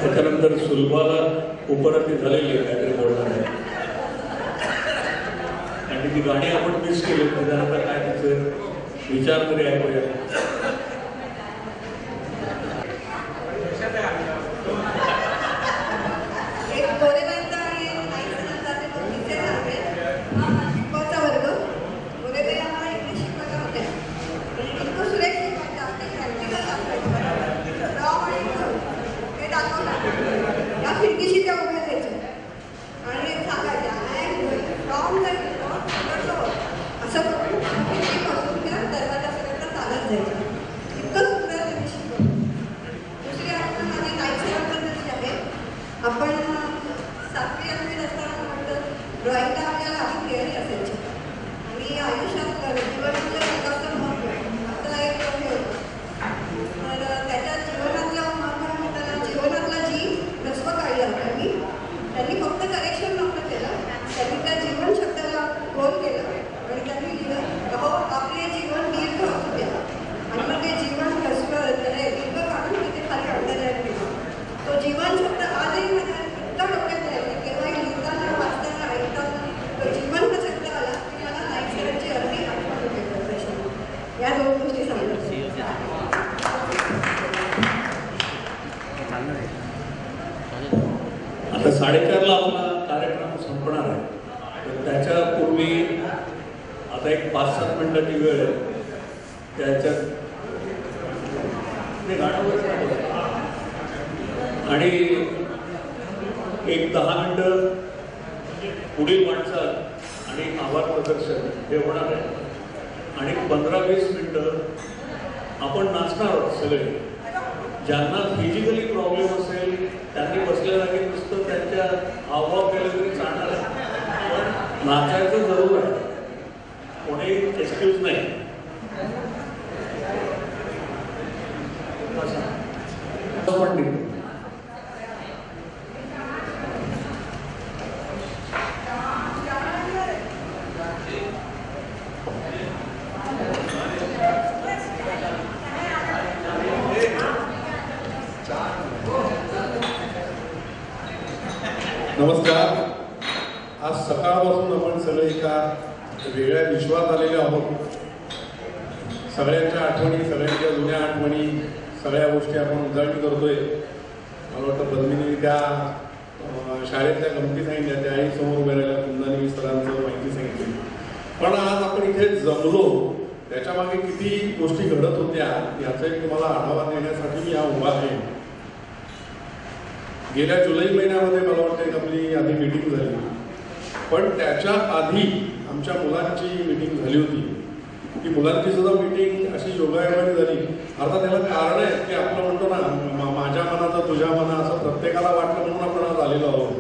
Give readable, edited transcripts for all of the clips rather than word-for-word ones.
त्याच्यानंतर सुलभाला उपरती झालेली आहे काहीतरी बोलणार आहे आणि ती गाणी आपण मिस केली. त्याच्यानंतर काय तिचं विचार तरी ऐकूया. आपण 7वी 8वी असताना म्हणतो ड्रॉइंगला आपल्याला अशी थिअरी असायची आणि आयुष्यात जीवनातलं विकासाचं महत्त्व असं एक हे होतं. तर त्याच्या जीवनातलं महत्त्व म्हणताना जीवनातला जी रस्व काढला त्यांनी फक्त करेक्शन नव्हतं केलं, त्यांनी त्या जीवन शब्दाला गोल केलं आणि त्यांनी लिहिलं अहो आपले जीवन दीर्घ असू द्या आणि मग ते जीवन रस्व दीर्घ काढून तिथे खाली अंडरलाईन केलं. तो जीवन शब्द आजही माझ्या इतका डोक्यात राहिला, केव्हाही लिहिताना वाचताना ऐकताना तो जीवन हा शब्द आला की मला नाईक सरांची अगदी आठवण होते. या दोन गोष्टी सांगतात. आता 4:30ला आपला कार्यक्रम संपणार आहे, तर त्याच्यापूर्वी आता एक 5-7 मिनिटाची वेळ आहे. त्याच्यात ते गाणं आणि एक 10 मिनिटं पुढील माणसात आणि आभार प्रदर्शन हे होणार आहे आणि 15-20 मिनिटं आपण नाचणार आहोत सगळे. ज्यांना फिजिकली प्रॉब्लेम असेल त्यांनी बसल्या जागी नुसतं त्यांच्या हावभाव केलं तरी चालणार आहे, पण नाचायचं जरूर आहे, कोणी एक्सक्यूज नाही. नमस्कार. आज सकाळपासून आपण सगळे एका वेगळ्या विश्वात आलेले आहोत. सगळ्यांच्या आठवणी, सगळ्यांच्या जुन्या आठवणी, सगळ्या गोष्टी आपण उजाळणी करतोय. मला वाटतं पद्मिनी त्या शाळेतल्या गमती सांगितल्या, त्या आई समोर उभ्या राहिल्या, कुंदानी सरांचं माहिती सांगितली. पण आज आपण इथे जमलो त्याच्यामागे किती गोष्टी घडत होत्या याचा एक तुम्हाला आढावा देण्यासाठी मी हा उभा आहे. गेल्या जुलै महिन्यामध्ये मला वाटतं एक आपली आधी मीटिंग झाली, पण त्याच्या आधी आमच्या मुलांची मीटिंग झाली होती. ती मुलांची सुद्धा मीटिंग अशी योगायोगाने झाली. अर्थात त्याला कारण आहे की आपलं म्हणतो ना माझ्या मनाचं तुझ्या मना, असं प्रत्येकाला वाटलं म्हणून आपण आज आलेलो आहोत.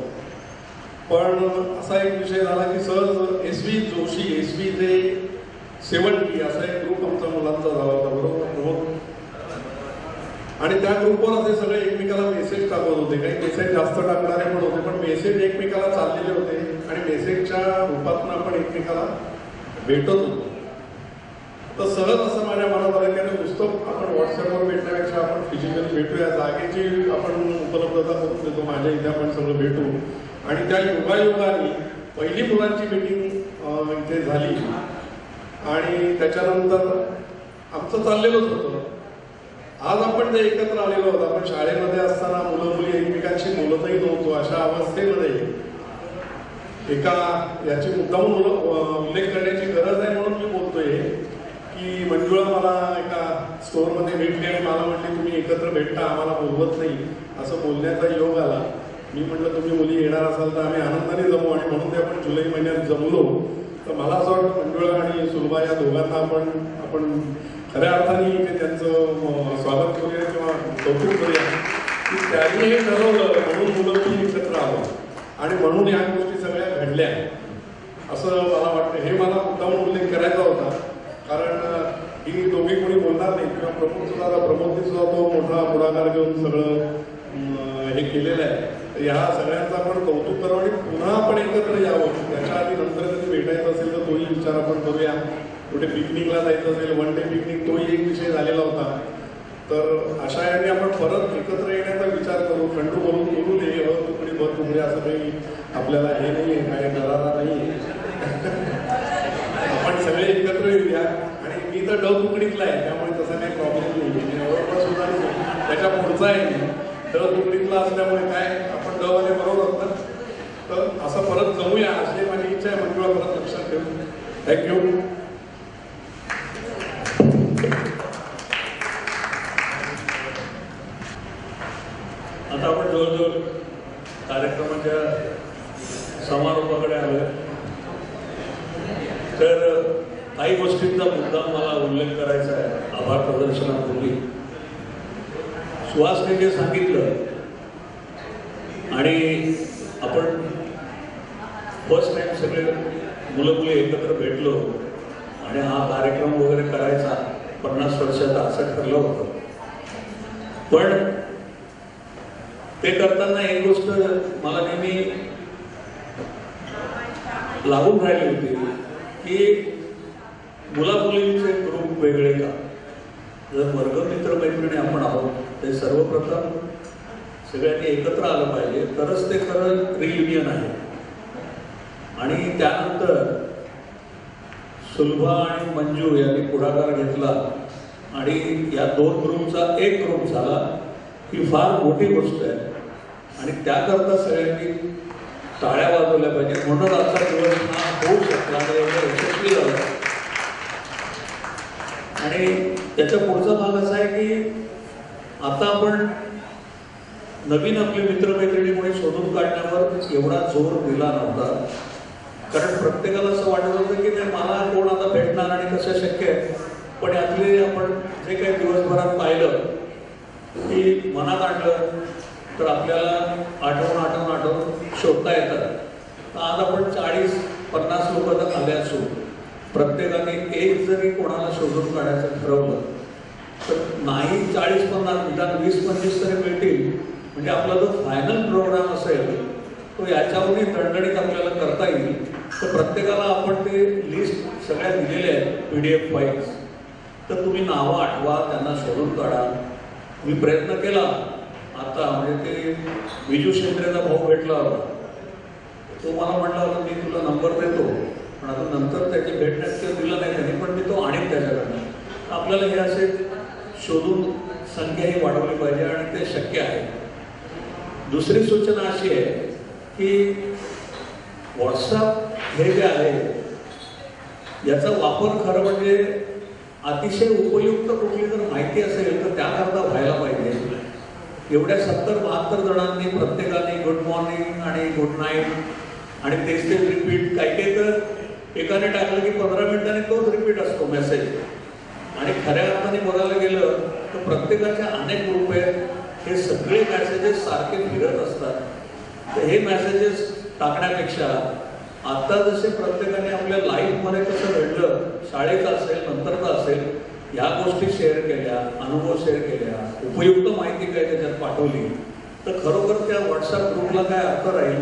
पण असा एक विषय झाला की सहज SV जोशी SV-70 असा एक ग्रुप आमचा मुलांचा झाला होता, बरोबर. आणि त्या ग्रुपवर असे सगळे एकमेकाला मेसेज टाकत होते. काही मेसेज जास्त टाकणारे पण होते, पण मेसेज एकमेकाला चाललेले होते आणि मेसेजच्या रूपातून आपण एकमेकाला भेटत होतो. तर सहज असं माझ्या मनात आलं की नुसतं आपण व्हॉट्सअपवर भेटण्यापेक्षा आपण फिजिकली भेटूया, जागेची आपण उपलब्धता करून देतो. माझ्या इथे आपण सगळं भेटू. आणि त्या योगायोगाने पहिली मुलांची मीटिंग इथे झाली आणि त्याच्यानंतर आमचं चाललेलंच होतं. आज आपण ते एकत्र आलेलो आहोत. आपण शाळेमध्ये असताना मुलं मुली एकमेकांशी बोलतही नव्हतो. अशा अवस्थेमध्ये एका याची मुद्दाम उल्लेख करण्याची गरज आहे म्हणून मी बोलतोय की मंजुळा मला एका स्टोअरमध्ये भेटली आणि मला म्हटली तुम्ही एकत्र भेटता, आम्हाला बोलवत नाही, असं बोलण्याचा योग आला. मी म्हटलं तुम्ही मुली येणार असाल तर आम्ही आनंदाने जमू आणि म्हणून ते आपण जुलै महिन्यात जमलो. तर मला असं वाटतं मंजुळा आणि सुलभा या दोघांना आपण खऱ्या अर्थाने इथे त्यांचं स्वागत करूया किंवा कौतुक करूया की त्यांनी हे ठरवलं म्हणून मुलं मी एकत्र आलो आणि म्हणून ह्या गोष्टी सगळ्या घडल्या असं मला वाटतं. हे मला मुद्दाम उल्लेख करायचा होता कारण ही दोघी कोणी बोलणार नाही किंवा प्रमोदनी सुद्धा तो मोठा पुढाकार घेऊन सगळं हे केलेलं आहे. तर ह्या सगळ्यांचं आपण कौतुक करावं आणि पुन्हा आपण एकत्र यावं. त्याच्या आधी नंतर कधी भेटायचं असेल तर तोही विचार आपण करूया. कुठे पिकनिकला जायचं असेल, 1 डे पिकनिक, तोही एक विषय झालेला होता. तर अशा याने आपण परत एकत्र येण्याचा विचार करू, खंडू करू असं काही आपल्याला हे नाही आहे, काही दरारा नाही आहे. आपण सगळे एकत्र येऊया. आणि मी तर ड तुकडीतला आहे, त्यामुळे तसा काही प्रॉब्लेम नाही आहे. ओळख सुद्धा नाही, त्याच्या पुढचा आहे मी ड तुकडीतला असल्यामुळे काय आपण ड वाले बरोबर होतात. तर असं परत जमूया अशी माझी इच्छा आहे. मंजुळा परत लक्षात ठेवून थँक्यू. आता आपण जवळजवळ कार्यक्रमाच्या समारोपाकडे आलो. तर काही गोष्टींचा मुद्दाम मला उल्लेख करायचा आहे आभार प्रदर्शनापूर्वी. सुहासने जे सांगितलं आणि आपण फर्स्ट टाइम सगळे मुलं मुली एकत्र भेटलो आणि हा कार्यक्रम वगैरे करायचा 50 वर्षात असं ठरलं होतं. पण ते करताना एक गोष्ट मला नेहमी लागून राहिली होती की मुला मुलींचे ग्रुप वेगळे का. जर वर्ग मित्रमैत्रिणी आपण आहोत ते सर्वप्रथम सगळ्यांनी एकत्र आलं पाहिजे, तरच ते खरं रियुनियन आहे. आणि त्यानंतर सुलभा आणि मंजू यांनी पुढाकार घेतला आणि या 2 ग्रुपचा एक ग्रुप झाला ही फार मोठी गोष्ट आहे. आणि त्याकरता सगळ्यांनी टाळ्या वाजवल्या पाहिजे. म्हणून आजचा दिवस हा होऊ शकला आणि एवढा यशस्वी झाला. आणि त्याचा पुढचा भाग असा आहे की आता आपण नवीन आपले मित्रमैत्रिणीमुळे शोधून काढण्यावर एवढा जोर दिला नव्हता. कारण प्रत्येकाला असं वाटत होतं की नाही मला कोण आता भेटणार आणि कसं शक्य आहे. पण यातले आपण जे काही दिवसभरात पाहिलं की मनात आणलं तर आपल्याला आठवून शोधता येतात. तर आज आपण 40-50 लोक तर आले असू, प्रत्येकाने एक जरी कोणाला शोधून काढायचं ठरवलं तर नाही 40-50 निदान 20-25 तरी मिळतील. म्हणजे आपला जो फायनल प्रोग्राम असेल तो याच्यावरही दणदणीत आपल्याला करता येईल. तर प्रत्येकाला आपण ते लिस्ट सगळ्या दिलेल्या आहेत PDF फाईल्स. तर तुम्ही नावं आठवा, त्यांना शोधून काढा. मी प्रयत्न केला आता, म्हणजे ते विजू शेंद्रेचा भाऊ भेटला होता. तो मला म्हटला होता मी तुला नंबर देतो, पण आता नंतर त्याची भेटण्यात ते दिलं नाही त्यांनी, पण मी तो आणीन त्याच्याकडनं. आपल्याला हे असे शोधून संख्याही वाढवली पाहिजे आणि ते शक्य आहे. दुसरी सूचना अशी आहे की व्हॉट्सअप हे जे आहे याचा वापर खरं म्हणजे अतिशय उपयुक्त कुठली जर माहिती असेल तर त्याकरता व्हायला पाहिजे. एवढ्या 70-72 जणांनी प्रत्येकाने गुड मॉर्निंग आणि गुड नाईट आणि तेच ते रिपीट, काही तर एकाने टाकलं की 15 मिनिटांनी तोच रिपीट असतो मेसेज. आणि खऱ्या अर्थाने बघायला गेलं तर प्रत्येकाच्या अनेक ग्रुप आहेत, हे सगळे मॅसेजेस सारखे फिरत असतात. तर हे मॅसेजेस टाकण्यापेक्षा आता जसे प्रत्येकाने आपल्या लाईफमध्ये कसं घडलं, शाळेचं असेल नंतरचं असेल, ह्या गोष्टी शेअर केल्या, अनुभव शेअर केल्या, उपयुक्त माहिती काय त्याच्यात पाठवली, तर खरोखर त्या व्हॉट्सअप ग्रुपला काय अर्थ राहील.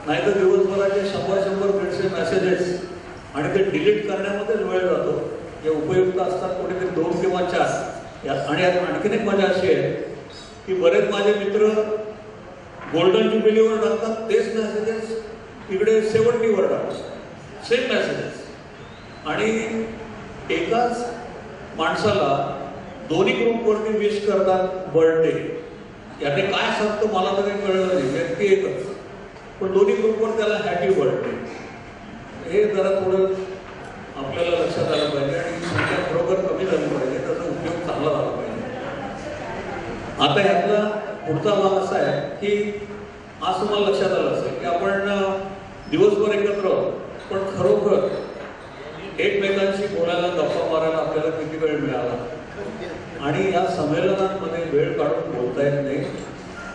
नाहीतर दिवसभराचे 100-100 मेसेजेस आणि ते डिलीट करण्यामध्येच वेळ जातो. जे उपयुक्त असतात कुठेतरी 2 किंवा 4. आणि यात आणखीन एक मजा अशी आहे की बरेच माझे मित्र गोल्डन ज्युबिलीवर टाकतात तेच मेसेजेस इकडे 70वर टाकतात, सेम मेसेजेस. आणि एकाच माणसाला दोन्ही ग्रुपवरती विश करतात बर्थडे. याने काय सांगतो मला तर काही कळलं नाही, व्यक्ती एकच पण दोन्ही ग्रुपवर त्याला हॅपी बर्थडे. हे जरा थोडं आपल्याला लक्षात आलं पाहिजे आणि संख्या खरोखर कमी झाली पाहिजे, त्याचा उपयोग चांगला झाला पाहिजे. आता ह्यातला पुढचा भाग असा आहे की आज तुम्हाला लक्षात आलं असेल की आपण दिवसभर एकत्र आहोत, पण खरोखर एकमेकांशी बोलायला, गप्पा मारायला आपल्याला किती वेळ मिळाला. आणि या संमेलनांमध्ये वेळ काढून बोलता येत नाही,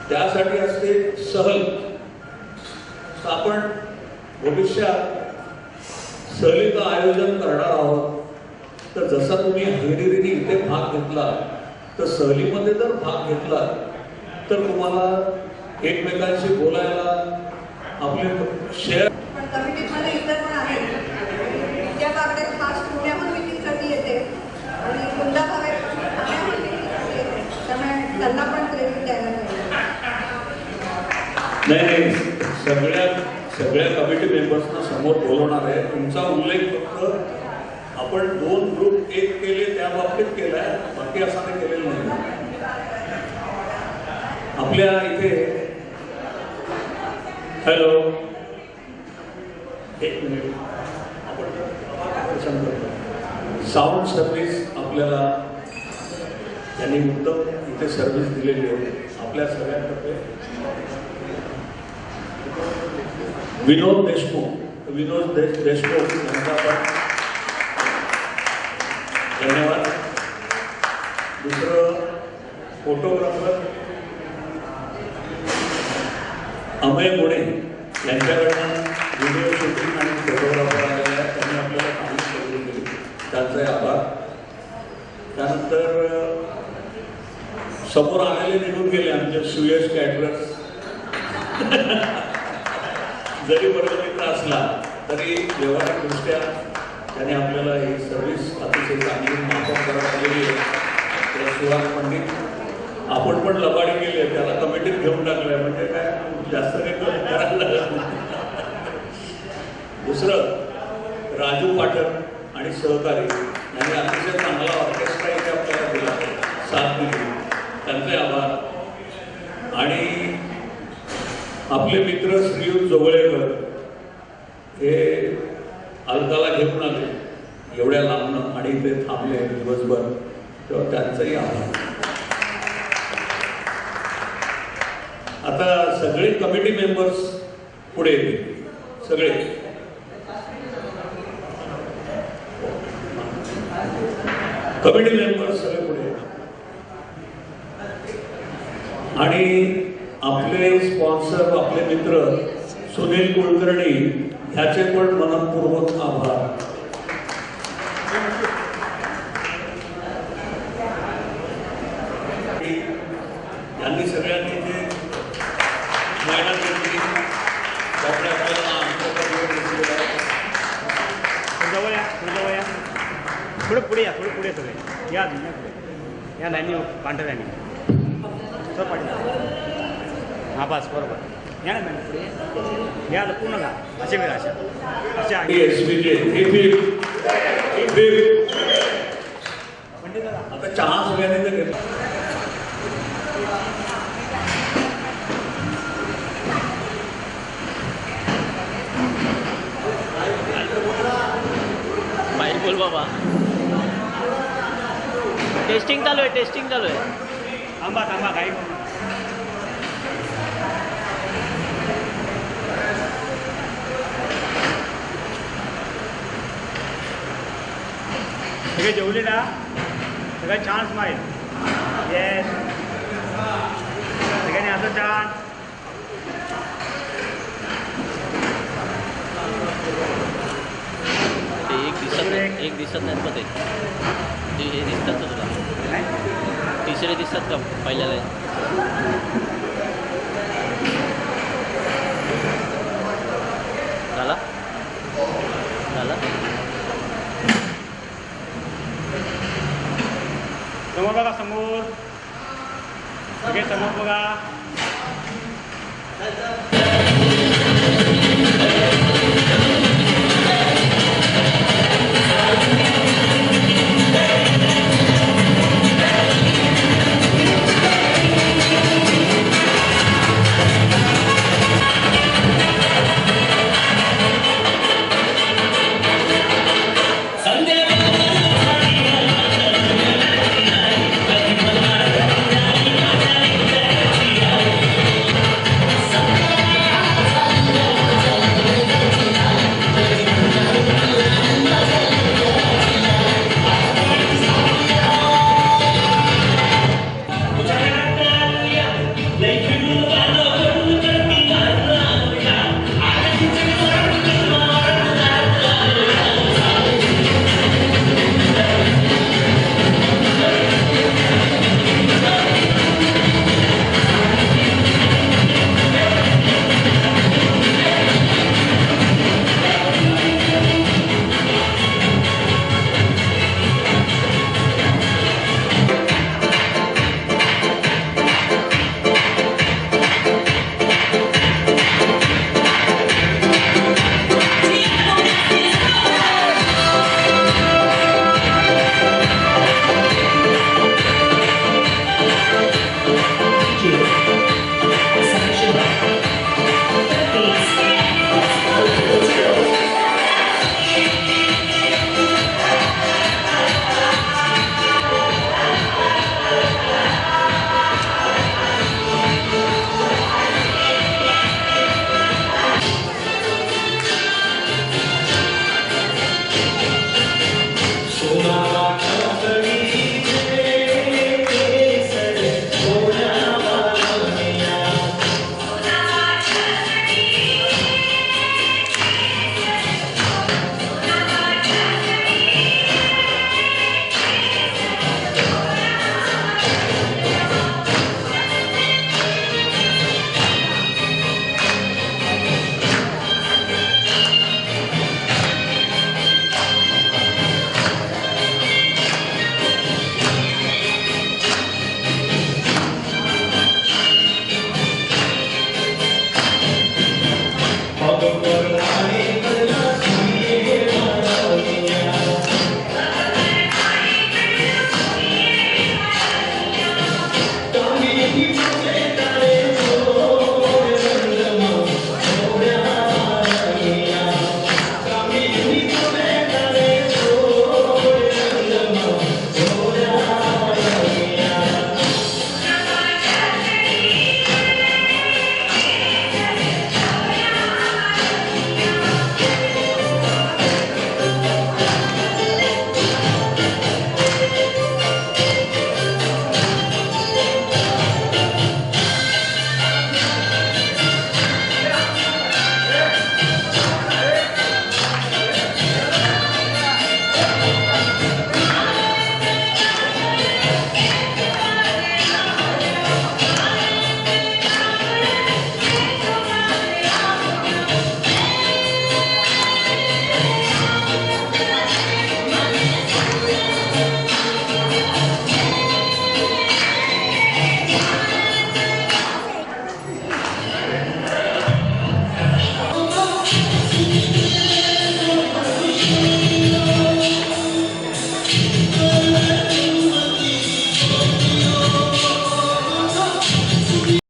त्यासाठी असते सहल. तर आपण भविष्यात सहलीचं आयोजन करणार आहोत. तर जसा तुम्ही हिरिरीने इथे भाग घेतला, तर सहलीमध्ये जर भाग घेतला तर तुम्हाला एकमेकांशी बोलायला आपले शेअर. पण कमिटीमध्ये इतर पण आहेत. विद्या बागडे खास पुण्याहून मीटिंगसाठी येते आणि कुंदा भावे पण ठाण्याहून मीटिंगसाठी येते, त्यामुळे त्यांना पण क्रेडिट द्यायला पाहिजे. नाही सगळ्या कमिटी मेंबर्सना समोर बोलवणार आहे. तुमचा उल्लेख फक्त आपण 2 ग्रुप एक केले त्या बाबतीत केलाय, बाकी असा नाही केलेलं नाही. आपल्या इथे हॅलो एक मिनिट आपण साऊंड सर्व्हिस आपल्याला त्यांनी मुद्दाम इथे सर्व्हिस दिलेली आहे आपल्या सगळ्यांकडे. विनोद देशमुख यांचा आपण धन्यवाद. दुसरं फोटोग्राफर अमय गुणे यांच्याकडनं व्हिडिओ शूटिंग आणि फोटोग्राफर आलेले आहेत, त्यांनी आपल्याला काम करून दिली, त्यांचे आभार. त्यानंतर समोर आलेले निघून गेले आमचे सुयश कॅटरर्स. जरी वर्गमित्र असला तरी व्यवहारिकदृष्ट्या त्याने आपल्याला ही सर्व्हिस अतिशय चांगली माफक करत आलेली आहे. सुहास पंडित आपण पण लबाडी केली आहे, त्याला कमिटीत घेऊन टाकलंय, म्हणजे काय जास्त काही करायला लागत नाही. दुसरं राजू पाठक आणि सहकारी यांनी अतिशय चांगला ऑर्केस्ट्रा इथे आपल्याला दिला, साथ दिली, त्यांचे आभार. आणि आपले मित्र श्रीयुत जोगळेकर हे अलकाला घेऊन आले एवढ्या लांबनं आणि ते थांबले दिवसभर, तेव्हा त्यांचंही आभार. आता सगळे कमिटी मेंबर्स पुढे येतील, सगळे कमिटी मेंबर्स सगळे पुढे येतील. आणि आपले स्पॉन्सर आपले मित्र सुनील कुलकर्णी ह्याचे पण मनपूर्वक आभार. यांनी सगळ्यांनी जे मेहनत घेतली त्यामुळे आपल्याला पुढे या पुढे सगळे या या लाईनी पांढऱ्या लाईनी सर पाटील. हां बस बरोबर या ना पुढे या पूर्ण का असे वेळ अशा आता चहा सगळ्यांनी तर घेतला. माईक बोल बाबा. टेस्टिंग चालू आहे. थांबा काही सगळे जेवले ना, सगळे छान स्माईल. येस सगळ्यांनी असं छान. एक दिसत नाहीत का ते हे दिसतात का तुला? तिसरे दिसतात का पहिल्याला? झाला समोर बघा, समोर सगळे समोर बघा.